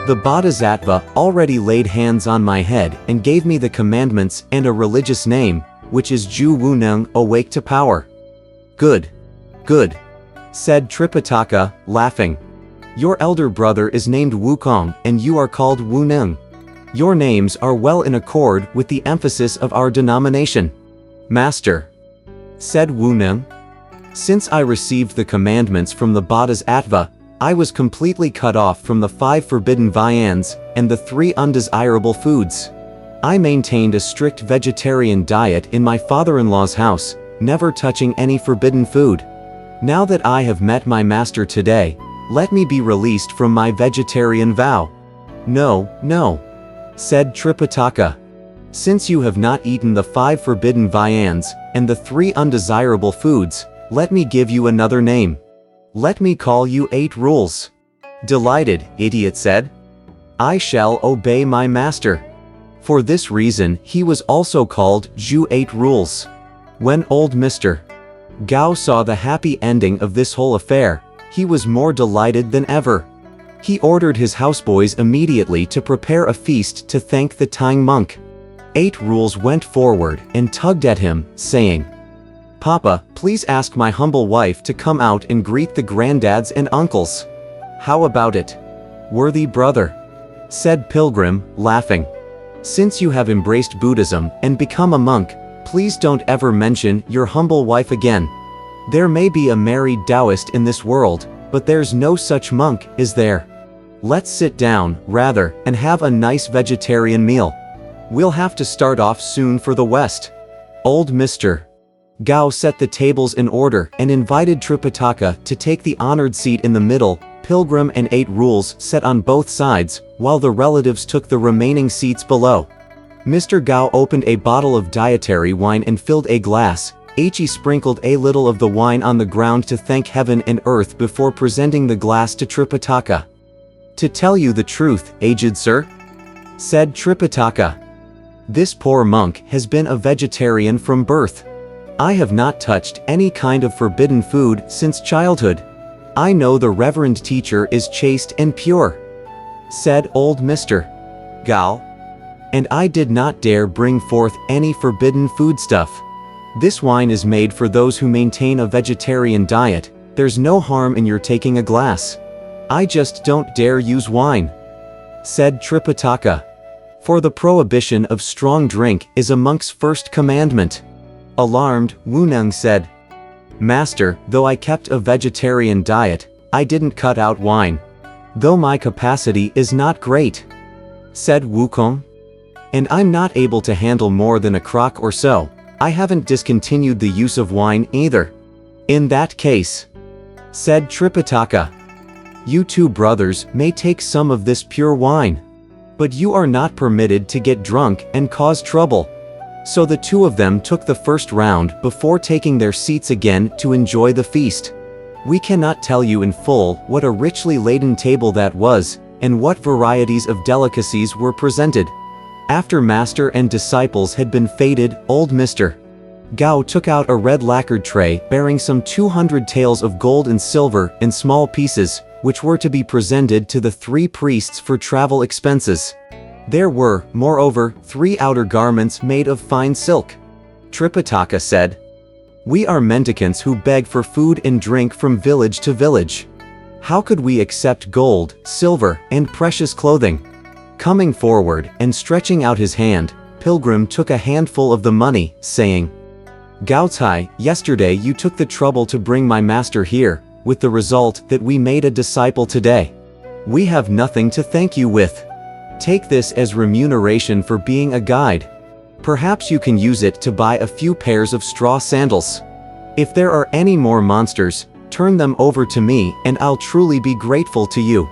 The Bodhisattva already laid hands on my head and gave me the commandments and a religious name, which is Ju Wuneng, awake to power. Good. Good. Said Tripitaka, laughing. Your elder brother is named Wukong, and you are called Wuneng. Your names are well in accord with the emphasis of our denomination. Master. Said Wuneng. Since I received the commandments from the Bodhisattva, I was completely cut off from the 5 forbidden viands and the 3 undesirable foods. I maintained a strict vegetarian diet in my father-in-law's house, never touching any forbidden food. Now that I have met my master today, let me be released from my vegetarian vow. No, no. Said Tripitaka. Since you have not eaten the 5 forbidden viands and the 3 undesirable foods, let me give you another name. Let me call you 8 Rules. Delighted, idiot said. I shall obey my master. For this reason he was also called Ju 8 Rules. When old Mr. Gao saw the happy ending of this whole affair, he was more delighted than ever. He ordered his houseboys immediately to prepare a feast to thank the Tang monk. 8 Rules went forward and tugged at him, saying, Papa, please ask my humble wife to come out and greet the granddads and uncles. How about it? Worthy brother. Said Pilgrim, laughing. Since you have embraced Buddhism and become a monk, please don't ever mention your humble wife again. There may be a married Taoist in this world, but there's no such monk, is there? Let's sit down, rather, and have a nice vegetarian meal. We'll have to start off soon for the West. Old Mr. Gao set the tables in order and invited Tripitaka to take the honored seat in the middle. Pilgrim and 8 Rules sat on both sides, while the relatives took the remaining seats below. Mr. Gao opened a bottle of dietary wine and filled a glass. He sprinkled a little of the wine on the ground to thank heaven and earth before presenting the glass to Tripitaka. To tell you the truth, aged sir, said Tripitaka, this poor monk has been a vegetarian from birth. I have not touched any kind of forbidden food since childhood. I know the reverend teacher is chaste and pure, said old Mr. Gao, and I did not dare bring forth any forbidden foodstuff. This wine is made for those who maintain a vegetarian diet. There's no harm in your taking a glass. I just don't dare use wine, said Tripitaka. For the prohibition of strong drink is a monk's first commandment. Alarmed, Wuneng said, Master, though I kept a vegetarian diet, I didn't cut out wine. Though my capacity is not great, said Wukong, and I'm not able to handle more than a crock or so, I haven't discontinued the use of wine either. In that case, said Tripitaka, you 2 brothers may take some of this pure wine, but you are not permitted to get drunk and cause trouble. So the 2 of them took the first round before taking their seats again to enjoy the feast. We cannot tell you in full what a richly laden table that was, and what varieties of delicacies were presented. After master and disciples had been feted, old Mr. Gao took out a red lacquered tray bearing some 200 taels of gold and silver in small pieces, which were to be presented to the 3 priests for travel expenses. There were, moreover, 3 outer garments made of fine silk. Tripitaka said, We are mendicants who beg for food and drink from village to village. How could we accept gold, silver, and precious clothing? Coming forward and stretching out his hand, Pilgrim took a handful of the money, saying, Gaocai, yesterday you took the trouble to bring my master here, with the result that we made a disciple today. We have nothing to thank you with. Take this as remuneration for being a guide. Perhaps you can use it to buy a few pairs of straw sandals. If there are any more monsters, turn them over to me and I'll truly be grateful to you.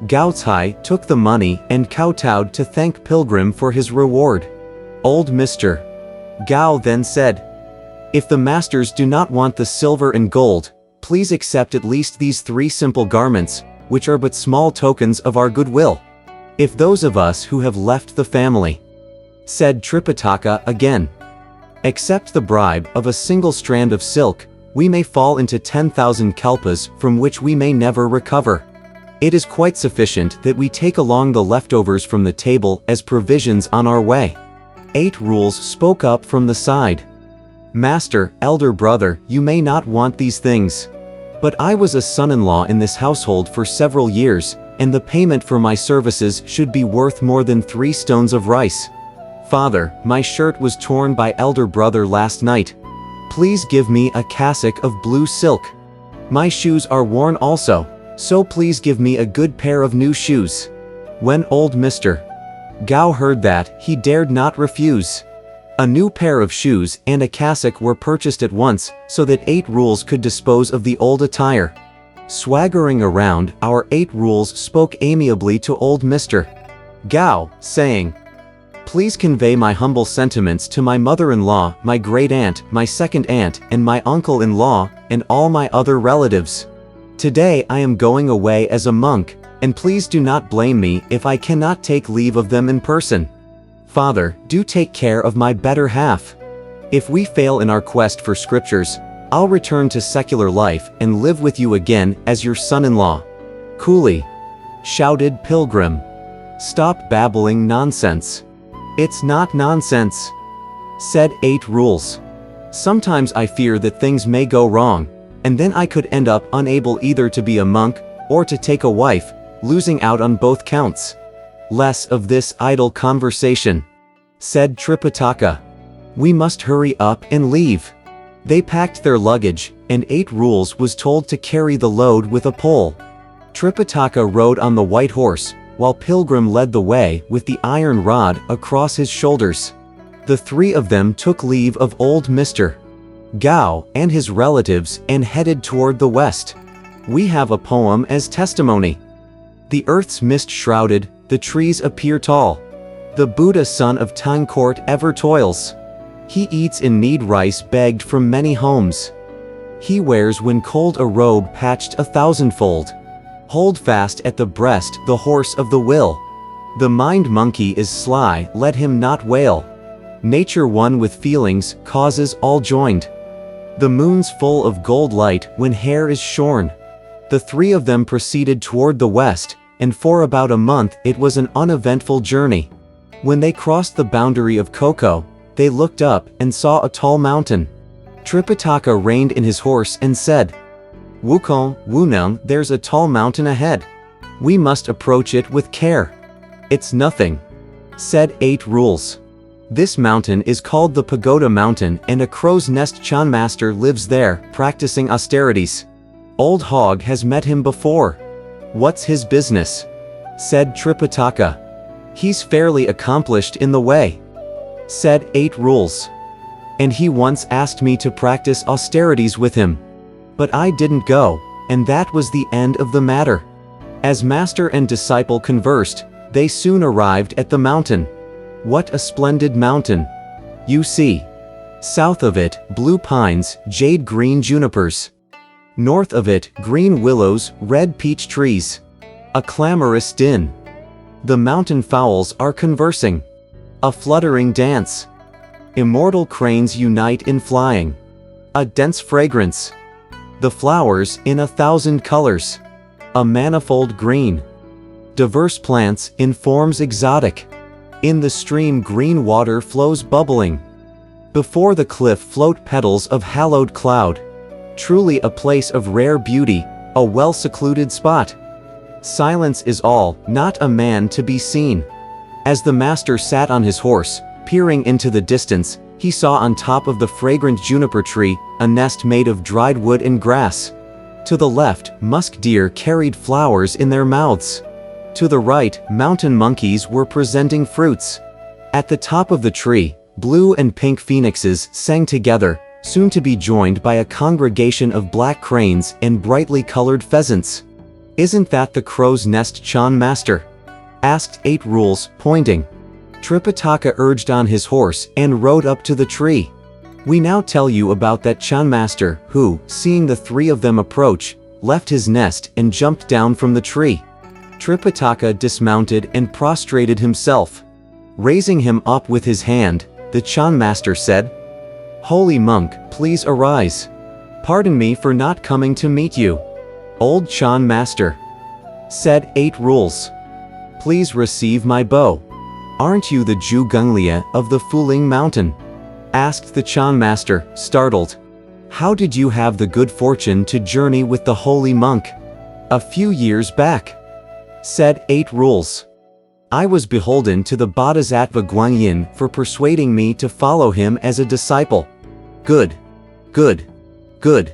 Gaocai took the money and kowtowed to thank Pilgrim for his reward. Old Mr. Gao then said, If the masters do not want the silver and gold, please accept at least these 3 simple garments, which are but small tokens of our goodwill. If those of us who have left the family, said Tripitaka again, accept the bribe of a single strand of silk, we may fall into 10,000 kalpas from which we may never recover. It is quite sufficient that we take along the leftovers from the table as provisions on our way. 8 Rules spoke up from the side. Master, elder brother, you may not want these things. But I was a son-in-law in this household for several years, and the payment for my services should be worth more than 3 stones of rice. Father, my shirt was torn by elder brother last night. Please give me a cassock of blue silk. My shoes are worn also, so please give me a good pair of new shoes. When old Mr. Gao heard that, he dared not refuse. A new pair of shoes and a cassock were purchased at once, so that 8 Rules could dispose of the old attire. Swaggering around, our 8 Rules spoke amiably to old Mr. Gao, saying, "Please convey my humble sentiments to my mother-in-law, my great-aunt, my second-aunt, and my uncle-in-law, and all my other relatives. Today I am going away as a monk, and please do not blame me if I cannot take leave of them in person. Father, do take care of my better half. If we fail in our quest for scriptures, I'll return to secular life and live with you again as your son-in-law." "Coolly," shouted Pilgrim. "Stop babbling nonsense." "It's not nonsense," said 8 Rules. "Sometimes I fear that things may go wrong, and then I could end up unable either to be a monk or to take a wife, losing out on both counts." "Less of this idle conversation," said Tripitaka. "We must hurry up and leave." They packed their luggage, and 8 Rules was told to carry the load with a pole. Tripitaka rode on the white horse, while Pilgrim led the way with the iron rod across his shoulders. The 3 of them took leave of old Mr. Gao and his relatives and headed toward the west. We have a poem as testimony. The earth's mist-shrouded, the trees appear tall. The Buddha son of Tang Court ever toils. He eats in need rice begged from many homes. He wears when cold a robe patched 1,000-fold. Hold fast at the breast the horse of the will. The mind monkey is sly, let him not wail. Nature one with feelings, causes all joined. The moon's full of gold light when hair is shorn. The 3 of them proceeded toward the west, and for about a month it was an uneventful journey. When they crossed the boundary of Koko, they looked up and saw a tall mountain. Tripitaka reined in his horse and said, "Wukong, Wuneng, there's a tall mountain ahead. We must approach it with care." "It's nothing," said 8 Rules. "This mountain is called the Pagoda Mountain, and a crow's nest Chan master lives there, practicing austerities. Old Hog has met him before." "What's his business?" said Tripitaka. "He's fairly accomplished in the way," said 8 Rules. "And he once asked me to practice austerities with him. But I didn't go, and that was the end of the matter." As master and disciple conversed, they soon arrived at the mountain. What a splendid mountain! You see. South of it, blue pines, jade-green junipers. North of it, green willows, red peach trees. A clamorous din. The mountain fowls are conversing. A fluttering dance. Immortal cranes unite in flying. A dense fragrance. The flowers in 1,000 colors. A manifold green. Diverse plants in forms exotic. In the stream green water flows bubbling. Before the cliff float petals of hallowed cloud. Truly a place of rare beauty, a well-secluded spot. Silence is all, not a man to be seen. As the master sat on his horse, peering into the distance, he saw on top of the fragrant juniper tree, a nest made of dried wood and grass. To the left, musk deer carried flowers in their mouths. To the right, mountain monkeys were presenting fruits. At the top of the tree, blue and pink phoenixes sang together, soon to be joined by a congregation of black cranes and brightly colored pheasants. "Isn't that the crow's nest, Chan master?" asked 8 Rules, pointing. Tripitaka urged on his horse and rode up to the tree. We now tell you about that Chan master who, seeing the 3 of them approach, left his nest and jumped down from the tree. Tripitaka dismounted and prostrated himself. Raising him up with his hand, the Chan master said, "Holy monk, please arise. Pardon me for not coming to meet you." "Old Chan master," said 8 Rules. Please receive my bow. Aren't you the Zhu Genglia of the Fuling Mountain? Asked the Chan master, startled. How did you have the good fortune to journey with the holy monk? A few years back, said 8 Rules. I was beholden to the Bodhisattva Guanyin for persuading me to follow him as a disciple. Good, good, good,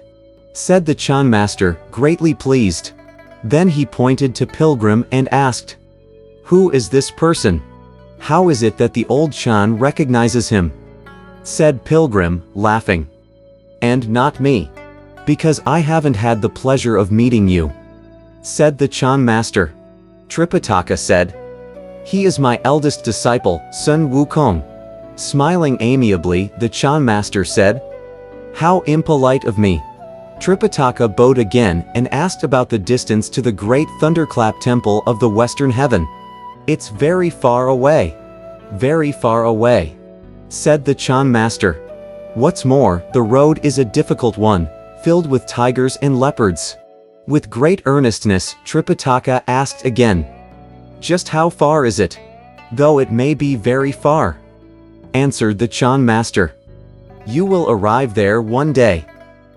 said the Chan master, greatly pleased. Then he pointed to Pilgrim and asked, who is this person? How is it that the old Chan recognizes him? Said Pilgrim, laughing. And not me. Because I haven't had the pleasure of meeting you. Said the Chan master. Tripitaka said, he is my eldest disciple, Sun Wukong. Smiling amiably, the Chan master said, how impolite of me. Tripitaka bowed again and asked about the distance to the great thunderclap temple of the western heaven. It's very far away. Very far away, said the Chan master. What's more, the road is a difficult one, filled with tigers and leopards. With great earnestness, Tripitaka asked again, just how far is it? Though it may be very far, answered the Chan master. You will arrive there one day.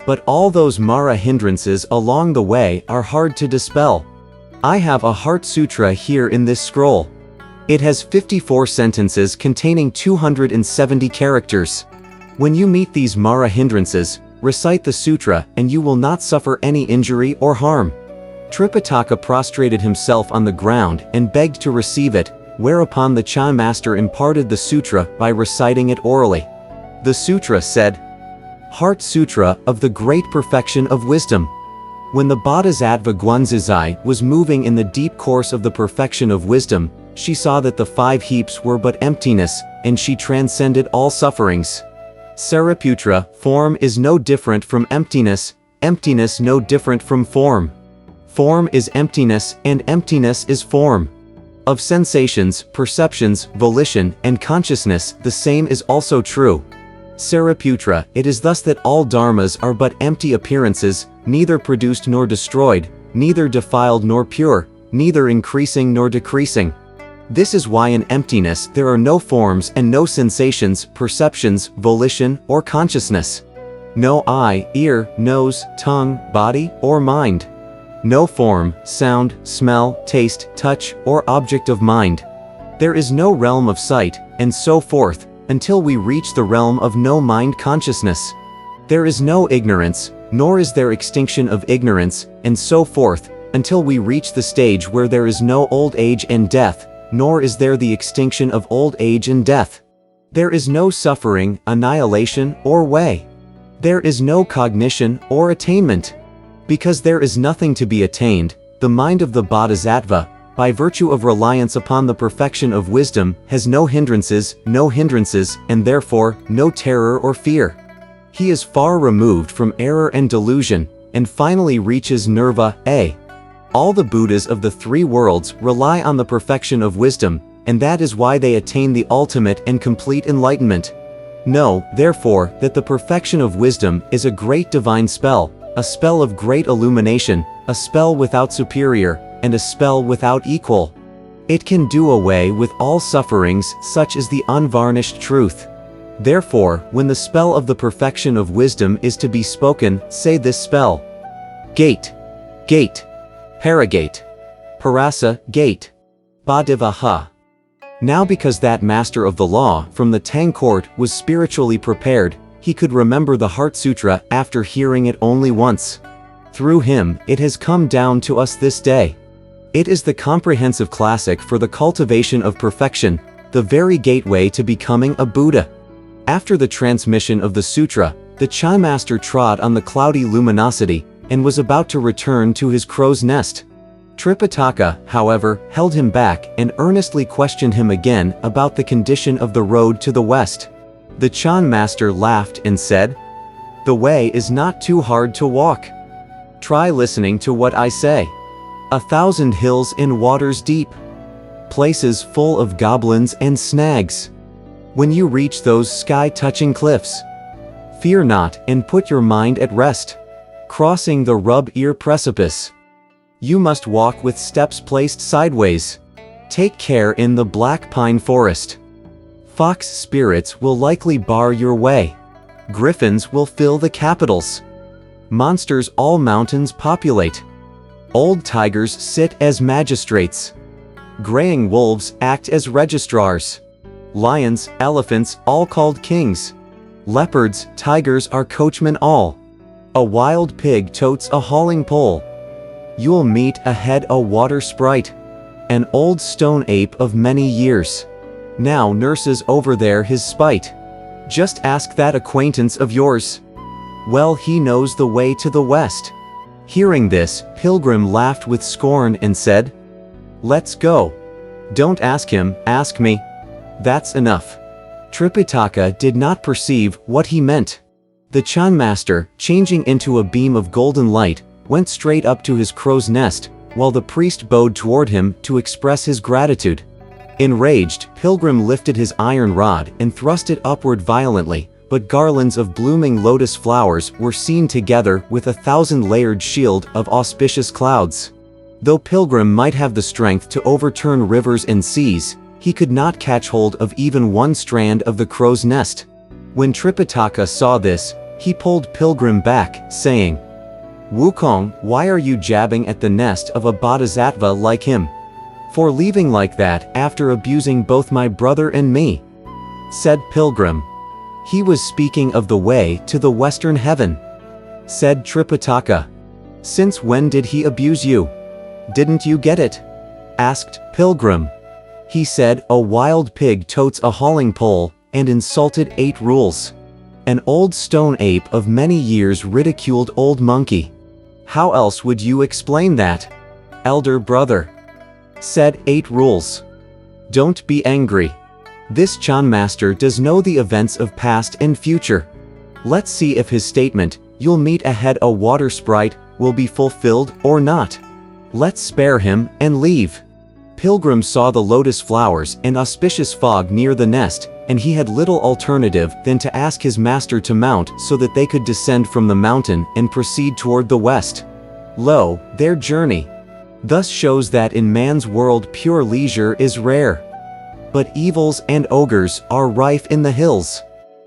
But all those Mara hindrances along the way are hard to dispel. I have a Heart Sutra here in this scroll. It has 54 sentences containing 270 characters. When you meet these Mara hindrances, recite the sutra and you will not suffer any injury or harm. Tripitaka prostrated himself on the ground and begged to receive it, whereupon the Chan master imparted the sutra by reciting it orally. The sutra said, Heart Sutra of the Great Perfection of Wisdom. When the Bodhisattva Guanzizai was moving in the deep course of the perfection of wisdom, she saw that the 5 heaps were but emptiness, and she transcended all sufferings. Sariputra, form is no different from emptiness, emptiness no different from form. Form is emptiness, and emptiness is form. Of sensations, perceptions, volition, and consciousness, the same is also true. Sariputra, it is thus that all dharmas are but empty appearances, neither produced nor destroyed, neither defiled nor pure, neither increasing nor decreasing. This is why in emptiness there are no forms and no sensations, perceptions, volition, or consciousness. No eye, ear, nose, tongue, body, or mind. No form, sound, smell, taste, touch, or object of mind. There is no realm of sight, and so forth, until we reach the realm of no mind consciousness. There is no ignorance, nor is there extinction of ignorance, and so forth, until we reach the stage where there is no old age and death, nor is there the extinction of old age and death. There is no suffering, annihilation, or way. There is no cognition or attainment. Because there is nothing to be attained, the mind of the Bodhisattva, by virtue of reliance upon the perfection of wisdom, has no hindrances, and therefore, no terror or fear. He is far removed from error and delusion, and finally reaches nirvana. All the Buddhas of the 3 worlds rely on the perfection of wisdom, and that is why they attain the ultimate and complete enlightenment. Know, therefore, that the perfection of wisdom is a great divine spell, a spell of great illumination, a spell without superior, and a spell without equal. It can do away with all sufferings, such as the unvarnished truth. Therefore, when the spell of the perfection of wisdom is to be spoken, say this spell. Gate. Gate. Paragate. Parasa, gate. Badivaha. Now because that master of the law from the Tang court was spiritually prepared, he could remember the Heart Sutra after hearing it only once. Through him, it has come down to us this day. It is the comprehensive classic for the cultivation of perfection, the very gateway to becoming a Buddha. After the transmission of the sutra, the Chan master trod on the cloudy luminosity, and was about to return to his crow's nest. Tripitaka, however, held him back and earnestly questioned him again about the condition of the road to the west. The Chan master laughed and said, "The way is not too hard to walk. Try listening to what I say. 1,000 hills in waters deep. Places full of goblins and snags. When you reach those sky-touching cliffs, fear not and put your mind at rest. Crossing the rub-ear precipice, You must walk with steps placed sideways. Take care in the black pine forest. Fox spirits will likely bar your way. Griffins will fill the capitals. Monsters all mountains populate. Old tigers sit as magistrates. Graying wolves act as registrars. Lions, elephants, all called kings. Leopards, tigers are coachmen all. A wild pig totes a hauling pole. You'll meet ahead a water sprite, an old stone ape of many years. Now nurses over there his spite. Just ask that acquaintance of yours. Well, he knows the way to the west. Hearing this, Pilgrim laughed with scorn and said, "Let's go. Don't ask him, ask me. That's enough." Tripitaka did not perceive what he meant. The Chan master, changing into a beam of golden light, went straight up to his crow's nest, while the priest bowed toward him to express his gratitude. Enraged, Pilgrim lifted his iron rod and thrust it upward violently, but garlands of blooming lotus flowers were seen together with a 1,000-layered shield of auspicious clouds. Though Pilgrim might have the strength to overturn rivers and seas, he could not catch hold of even one strand of the crow's nest. When Tripitaka saw this, he pulled Pilgrim back, saying, "Wukong, why are you jabbing at the nest of a bodhisattva like him? For leaving like that after abusing both my brother and me?" Said Pilgrim. "He was speaking of the way to the western heaven." Said Tripitaka. "Since when did he abuse you? Didn't you get it?" Asked Pilgrim. He said, "A wild pig totes a hauling pole, and insulted 8 rules. An old stone ape of many years ridiculed old monkey. How else would you explain that, elder brother?" Said 8 rules. "Don't be angry. This Chan master does know the events of past and future. Let's see if his statement, 'You'll meet ahead a water sprite,' will be fulfilled or not. Let's spare him and leave." Pilgrim saw the lotus flowers and auspicious fog near the nest, and he had little alternative than to ask his master to mount so that they could descend from the mountain and proceed toward the west. Lo, their journey thus shows that in man's world pure leisure is rare. But evils and ogres are rife in the hills.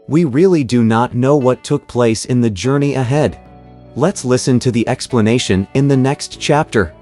We really do not know what took place in the journey ahead. Let's listen to the explanation in the next chapter.